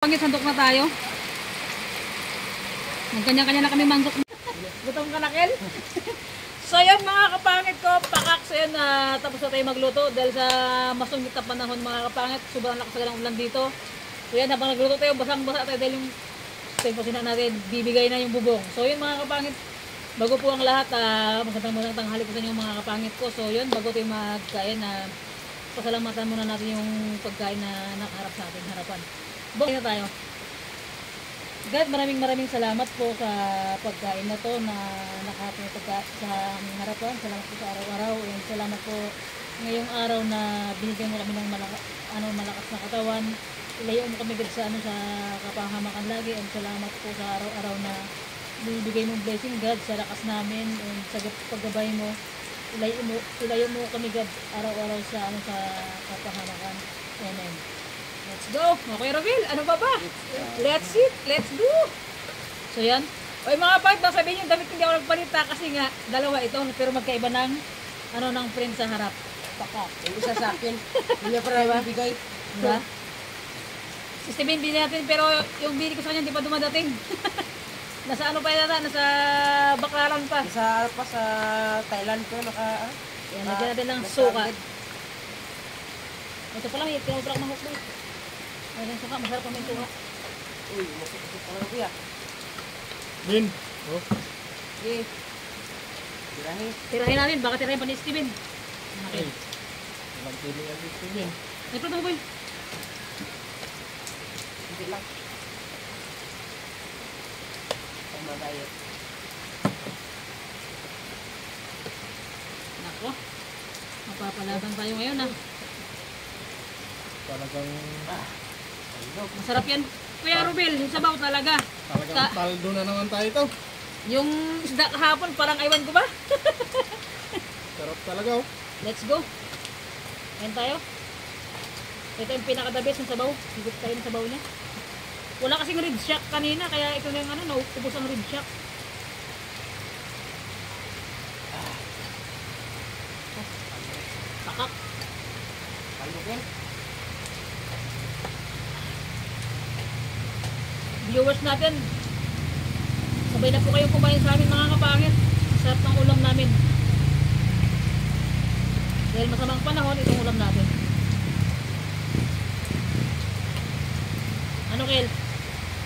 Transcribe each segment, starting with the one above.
Pangit, sandok na tayo. Magkanya-kanya na kami manggok. Gutom ka na, Kel? So yan mga kapangit ko, pakak. So yan, tapos na tayo magluto dahil sa masungit na panahon mga kapangit. Sobrang lakas ng ulan dito. So yan, habang nagluto tayo, basang-basa tayo dahil yung tayo natin, bibigay na yung bubong. So yun mga kapangit, bago po ang lahat, magandang tanghali ko sa inyo mga kapangit ko. So yun, bago tayo magkain, pasalamatan muna natin yung pagkain na nakaharap sa ating harapan. Bukay na tayo. God, maraming salamat po sa pagkain na to na nakahapon sa aming harapan. Salamat po sa araw-araw. And salamat po ngayong araw na binigyan mo kami ng malakas na katawan. Ilayo mo kami sa kapahamakan lagi. And salamat po sa araw-araw na bibigay mong blessing, God, sa lakas namin. And sa paggabay mo, ilayo mo kami, God, araw-araw sa kapahamakan. Amen. Let's go! Okay, Ravil, ano pa ba? Let's eat, let's do! So yan. Oy mga part, bang sabihin yung damit hindi ako nagpalita kasi nga, dalawa ito, pero magkaiba ng, ng print sa harap. Paka, yung isa sa akin. Hindi niya para bibigay. Diba? Si Steven, bili natin, pero yung bili ko sa kanya, hindi pa dumadating. Nasa ano pa yata, nasa Baklaran pa. Sa Thailand ko, Yan, lagyan natin ng suka. Ito pa lang, tinutrak mahok ba? Ayan, suka, masarap pa may suka. Uy, masarap pa lang kuya. Din. Oh. Okay. Tirahin natin, baka tirahin pa ni Steven. Okay. Magpili ang gusto niya. Ito mo ba? Hindi lang. Tama tayo. Nako. Mapapalaban tayo ngayon Talagang Masarap yan. Kuya Rubel, yung sabaw talaga. talagang taldo na naman tayo ito. Yung isda kahapon, parang aywan ko ba? Sarap talaga oh. Let's go. Ayan tayo. Ito yung pinaka-the best yung sabaw. Higit tayo ng sabaw niya. Wala kasing rib shack kanina, kaya ito na yung naubos ang rib shack. Pakak. Palukin. Viewers natin, sabay na po kayong kumain sa amin mga kapangit. Sarap ng ulam namin. Dahil masamang panahon, itong ulam natin. Ano, Kel?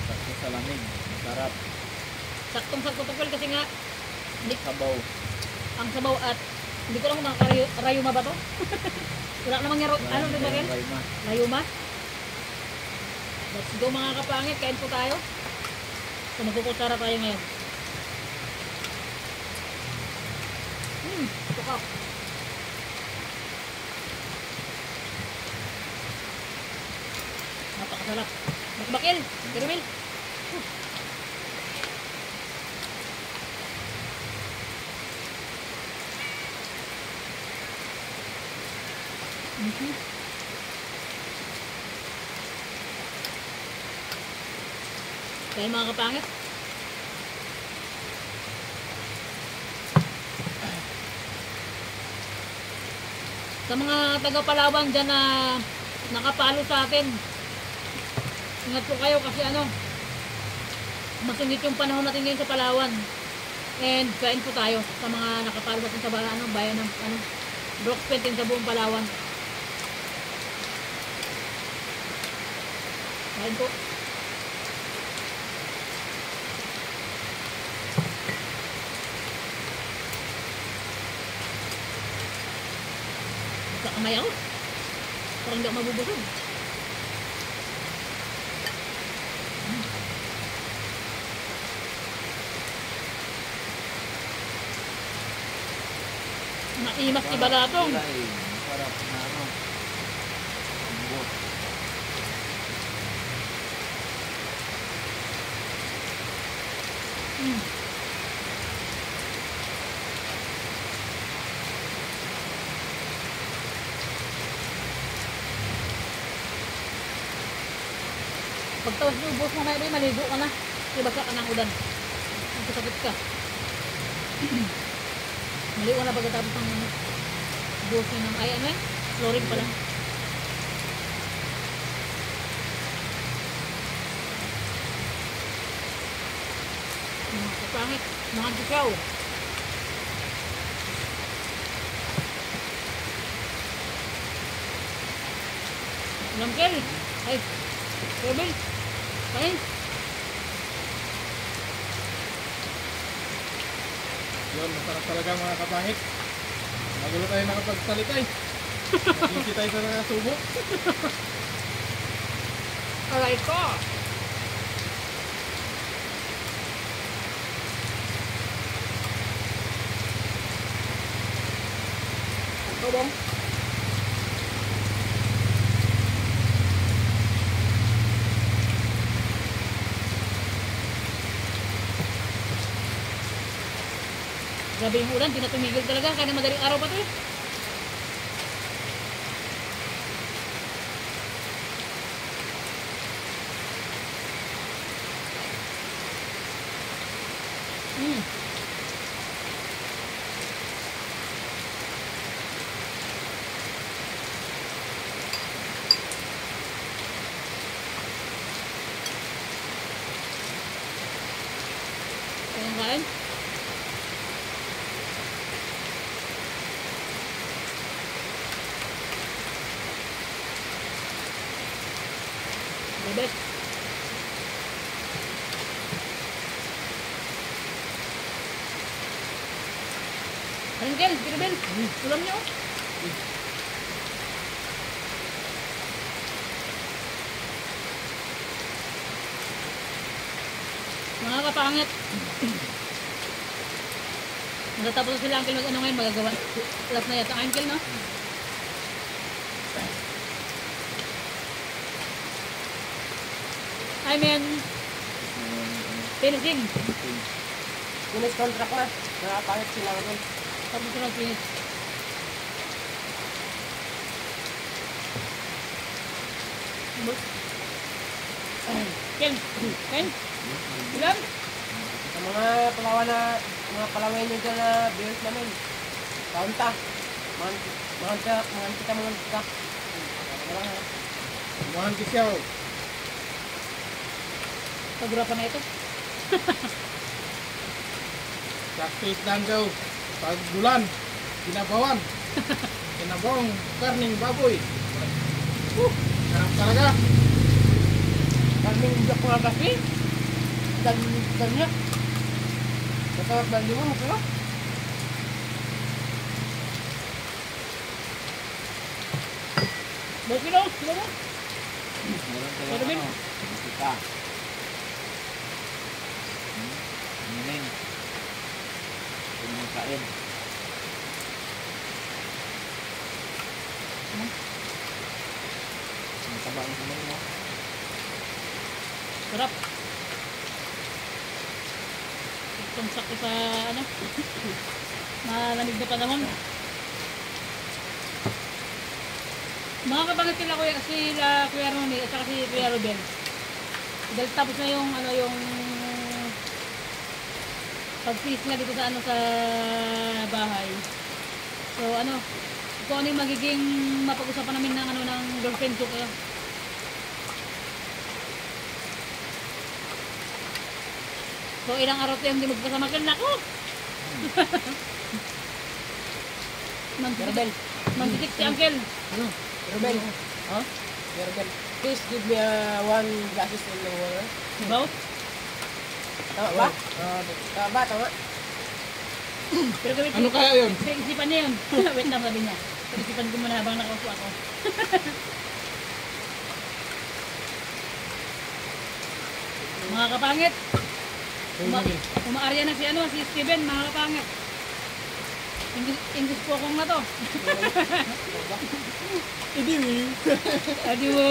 Sakto sa lamig. Masarap. Saktong-sakto to, Kel, kasi nga Sabaw. ang sabaw at hindi ko lang kung rayuma ba to? Wala namang ano ba, Kel? Rayuma? Let's go mga kapangit, kain po tayo. So magkukutsara tayo ngayon. Tukak. Napakasarap. Bakbakil, Kirumil. Kaya mga kapangit. Sa mga taga-Palawan dyan na nakapalo sa atin, ingat po kayo kasi masungit yung panahon natin ngayon sa Palawan. And kain po tayo sa mga nakapalo sa atin sa bayan ng Brooks Pentin sa buong Palawan. Kain po. Kamay ako. Parang hindi ako mabubusog. Maimak iba na ito. Sarap na Pagtawas mo, ubos mo may maligo ka na. Ibasa ka ng ulan. Magkasakit ka. Maligo ka na pagkatapos ng ubos mo ng flooring pala. Pangit. Mga tikaw. Lamkel. Ay. Kevin. Kain. Yun, masarap talaga mga kapangit. Magulo tayo nakapagsalita eh. Nag-easy tayo sa nakasubo. Aray ko. Ito bang? Grabe yung ulan, di na tumigil talaga. Kaya madaling araw pa to eh. Mm. Ayan kain. Bebek. Ayun Kel, Kiribel. Ulam niyo. Mga kapangit. Natatapos na sila Uncle mag-ano ngayon, magagawa. Last na yata Uncle, no? I mean, finishing. Finish contract na. Nakapangit sila ngayon. Tapos ko lang finish. Ken, Ken, ulam? Sa mga palawan nyo dyan na viewers namin. Kaunta. Mga kita. Wala nga. Muhan kisyaw. Pagurapan na ito. Sakto isdan daw. Pagbulan. Kinabawan. Kinabawang karning baboy. Sarap talaga. Kaming jak mga kasi. Dan niya. Masarap dan mo mo. Bawa kilo, kilo mo. Meron Pero Bin? Kita. Ning. Kumakain. Ang taba ng kamay mo. Sarap. Itong sakto sa ano. Malamig na panahon. Mga kabangit sila Kuya Ronnie at saka si Kuya Ruben. Dahil tapos na yung ano yung pag-feast na dito sa ano sa bahay. So ano, kung ano yung magiging mapag-usapan namin ng ano ng girlfriend ko kaya. So ilang araw tayo hindi magkasama kaya nako. Ruben. Mantitik si Uncle. Ano? Ruben. Ha? Ruben. Please give me one glasses of water. Dibaw? Tama ba? Tama. Pero gawin Ano kaya yun? Isipan niya yun. Wait lang sabi niya. Isipan ko muna habang nakaupo ako. Mga kapangit. Umaarya na si ano, si Steven, mga kapangit. English po akong na to. Adiwo.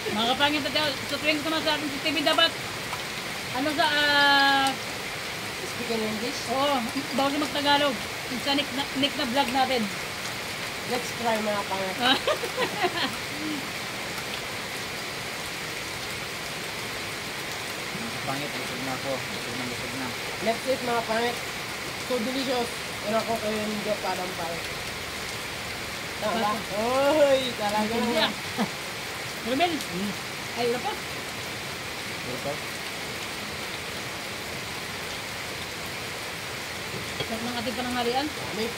Mga kapangit, sa tuwing ko naman sa atin si Steven dapat ano sa Speak in English. oo, bago siya mag-Tagalog. Sa Nick na vlog natin. Let's try mga pangat. Pangit, busog na ako. Busog na. Let's eat mga pangat. So delicious. Ano ko kayo yung joke parang pangat. Tama ba? Oy, talaga Hindi na. ah. Romel. Ay, wala pa. Ito. Sarap ng ating pananghalian. Dami.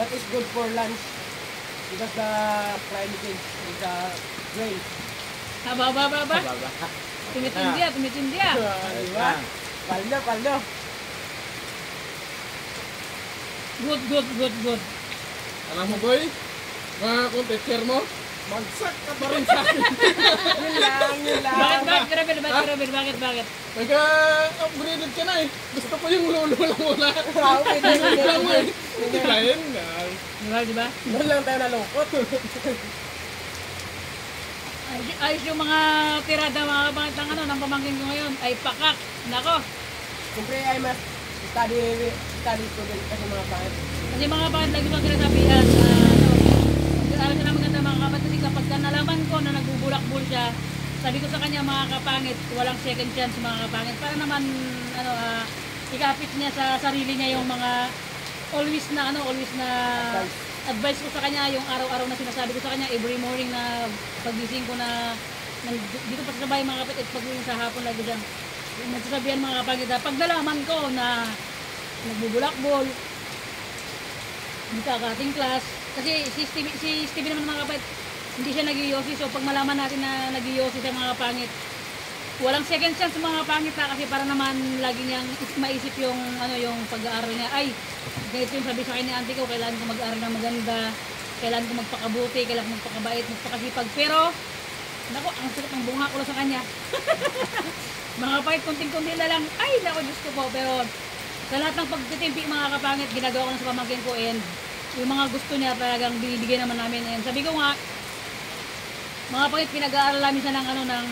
That is good for lunch because the climate change is rain. Haba. Baba. Tumitindi ah. Diba? Paldo. Good. Alam mo boy, mga competitor mo, magsak ka pa rin sa akin. Yun lang. Bakit? Nagka-upgraded ka na eh. Gusto ko yung lolo lang wala. Okay, Alam mo eh. Kain na. Diba? Doon lang tayo nalungkot. Ayos yung mga tirada mga kapangit ng ng pamangkin ko ngayon ay pakak. Nako. Siyempre ay mas study student kasi mga pangit. Kasi mga kapangit lagi bang sinasabihan mag-aaral sila maganda mga kapatid kasi kapag nalaman ko na nagbubulakbol siya, sabi ko sa kanya mga kapangit, walang second chance mga kapangit. Para naman ikapit niya sa sarili niya yung mga always na advice ko sa kanya, yung araw-araw na sinasabi ko sa kanya every morning na pagising ko na dito pa sa bahay mga kapatid, pagising sa hapon lagi dyan. Nagsasabihan mga kapangit, pag nalaman ko na nagbubulakbol, hindi ka kating class, kasi si Stevie naman mga kapatid, hindi siya nag-iyosi. So pag malaman natin na nag-iyosi siya mga kapangit, walang second chance mga kapangit kasi para naman lagi niyang maisip yung yung pag-aaral niya. Ay, ganito yung sabi sa akin ni auntie ko, kailangan ko mag-aaral ng maganda, kailangan ko magpakabuti, kailangan ko magpakabait, magpakasipag. Pero, nako, ang sakit ng bunga ko lang sa kanya. Mga kapangit, kunting-kunti na lang, ay, nako, Diyos ko po. Pero, sa lahat ng pagtitimpi mga kapangit, ginagawa ko na sa pamangkin ko and yung mga gusto niya talagang binibigay naman namin. And sabi ko nga, mga kapangit, pinag-aaral namin siya ng ng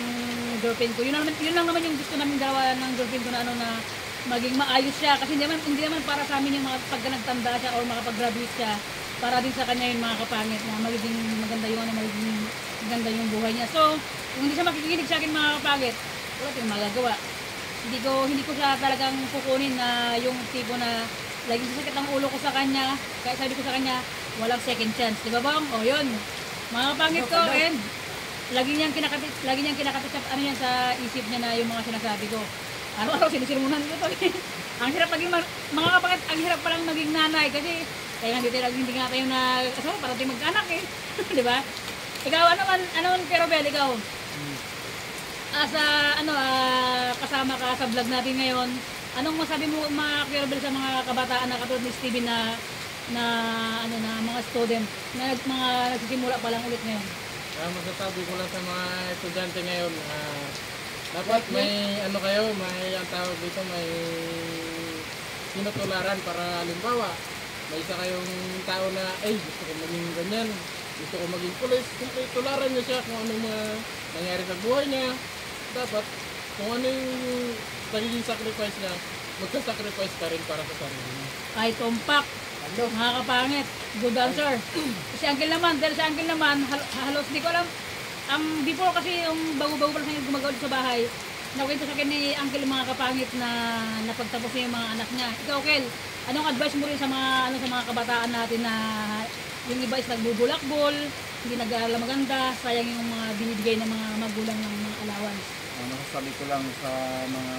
girlfriend ko. Yun lang naman yung gusto namin dalawa ng girlfriend ko na na maging maayos siya. Kasi hindi naman para sa amin yung pagka nagtanda siya or makapag-graduate siya. Para din sa kanya yung mga kapangit na magiging maganda magiging maganda yung buhay niya. So, kung hindi siya makikinig sa akin mga kapangit, wala tayong magagawa. Hindi ko siya talagang kukunin na yung tipo na laging sasakit ang ulo ko sa kanya. Kaya sabi ko sa kanya, walang second chance. Di ba bang? O yun. Mga kapangit ko and lagi niyang kinakatit sa isip niya na yung mga sinasabi ko. Araw-araw sinisirmunan ko to. Ang hirap maging mga kapangit, ang hirap palang maging nanay kasi kaya hindi nga tayo para tayo mag-anak eh. Di ba? Ikaw ano Kerobel, ikaw? Kasama ka sa vlog natin ngayon. Anong masabi mo mga Kerobel sa mga kabataan na katulad ni Steven na mga student na mga nagsisimula pa lang ulit ngayon? Masasabi ko lang sa mga estudyante ngayon, dapat may ang tawag dito, may tinutularan para halimbawa, may isa kayong tao na, gusto ko maging ganyan, gusto ko maging pulis, siyempre tularan niya siya kung anong mga nangyari sa buhay niya. Dapat, kung ano yung nagiging sacrifice niya, magsasacrifice ka rin para sa sarili niya. Ay, tumpak! Mga kapangit, good answer. Si Uncle naman, halos di ko alam. Before kasi yung bago-bago pa lang sa gumagawa sa bahay, nakwento sa akin ni Uncle mga kapangit na napagtapos niya yung mga anak niya. Ikaw, Kel, anong advice mo rin sa mga kabataan natin na yung iba is nagbubulakbol, hindi nag-aaral maganda, sayang yung mga binibigay ng mga magulang ng mga allowance? Masasabi ko lang sa mga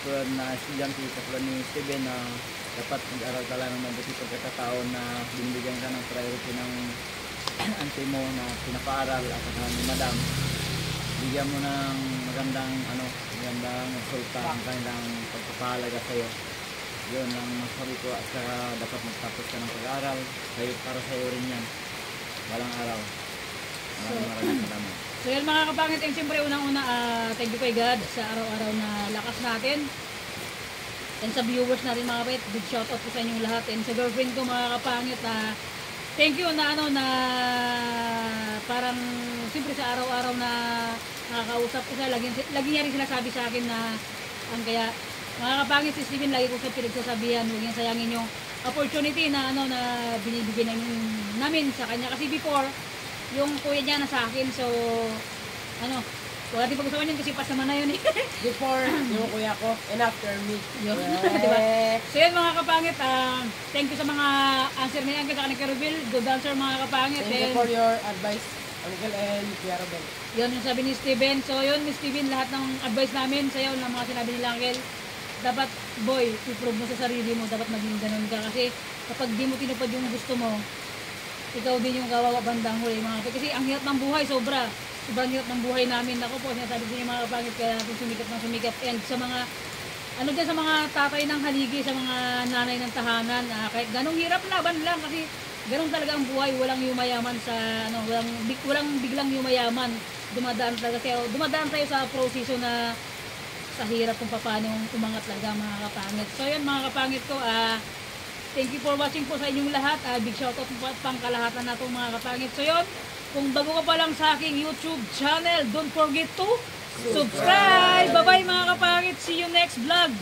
tulad na estudyante, katulad ni Steven na dapat mag-aral ka lang ng mabuti pagkakataon na binibigyan ka ng priority ng auntie mo na pinapaaral at ni madam. Bigyan mo ng magandang resulta ang kanilang pagpapahalaga sa iyo. Yun lang masasabi ko at saka dapat magtapos ka ng pag-aaral para sa iyo rin yan. Walang araw. Maraming salamat. So yun mga kapangit, and siyempre unang-una, thank you kay God sa araw-araw na lakas natin. And sa viewers natin mga kapangit, big shoutout po sa inyong lahat. And sa girlfriend ko mga kapangit, thank you na parang siyempre sa araw-araw na nakakausap ko siya, lagi niya rin sinasabi sa akin na kaya mga kapangit si Steven, lagi ko sa pinagsasabihan, huwag niyang sayangin yung opportunity na binibigyan namin sa kanya. Kasi before, yung kuya niya na sa akin, so wala din pag-usapan yun kasi pasama na yun eh. Before yung kuya ko and after me. Yun. Diba? So yun mga kapangit, thank you sa mga answer na yan kasi ni Kerubel. Good answer mga kapangit. Thank you for your advice. Uncle and Kuya Robel. Yun yung sabi ni Steven. So yun, Miss Steven, lahat ng advice namin sa'yo, ng mga sinabi ni Uncle, dapat, boy, i-prove mo sa sarili mo, dapat maging ganun ka. Kasi kapag di mo tinupad yung gusto mo, ikaw din yung kawawa bandang huli. Mga kasi ang hirap ng buhay, sobrang hirap ng buhay namin. Ako po, sinasabi ko yung mga kapangit, kaya natin sumikap ng sumikap. And sa mga, ano dyan, sa mga tatay ng haligi, sa mga nanay ng tahanan, kahit ganong hirap, laban lang. Kasi ganun talaga ang buhay, walang yumayaman sa, walang biglang yumayaman. Dumadaan talaga, kaya dumadaan tayo sa proseso na sa hirap kung paano umangat talaga mga kapangit. So yan mga kapangit ko, thank you for watching po sa inyong lahat. Big shoutout po at pangkalahatan na itong mga kapangit. So yun, kung bago ka pa lang sa aking YouTube channel, don't forget to subscribe! Bye-bye mga kapangit! See you next vlog!